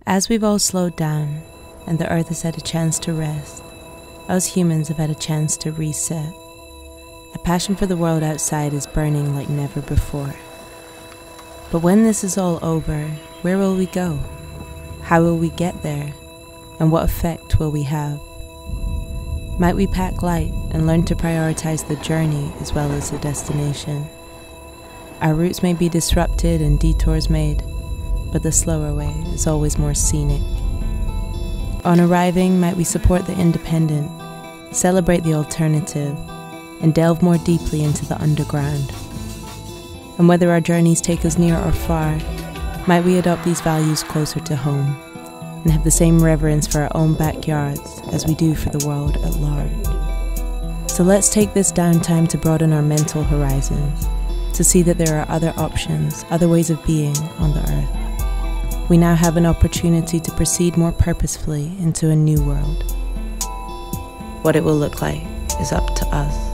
As we've all slowed down and the earth has had a chance to rest, us humans have had a chance to reset. A passion for the world outside is burning like never before. But when this is all over, where will we go? How will we get there? And what effect will we have? Might we pack light and learn to prioritize the journey as well as the destination? Our routes may be disrupted and detours made, but the slower way is always more scenic. On arriving, might we support the independent, celebrate the alternative, and delve more deeply into the underground? And whether our journeys take us near or far, might we adopt these values closer to home and have the same reverence for our own backyards as we do for the world at large? So let's take this downtime to broaden our mental horizons, to see that there are other options, other ways of being on the earth. We now have an opportunity to proceed more purposefully into a new world. What it will look like is up to us.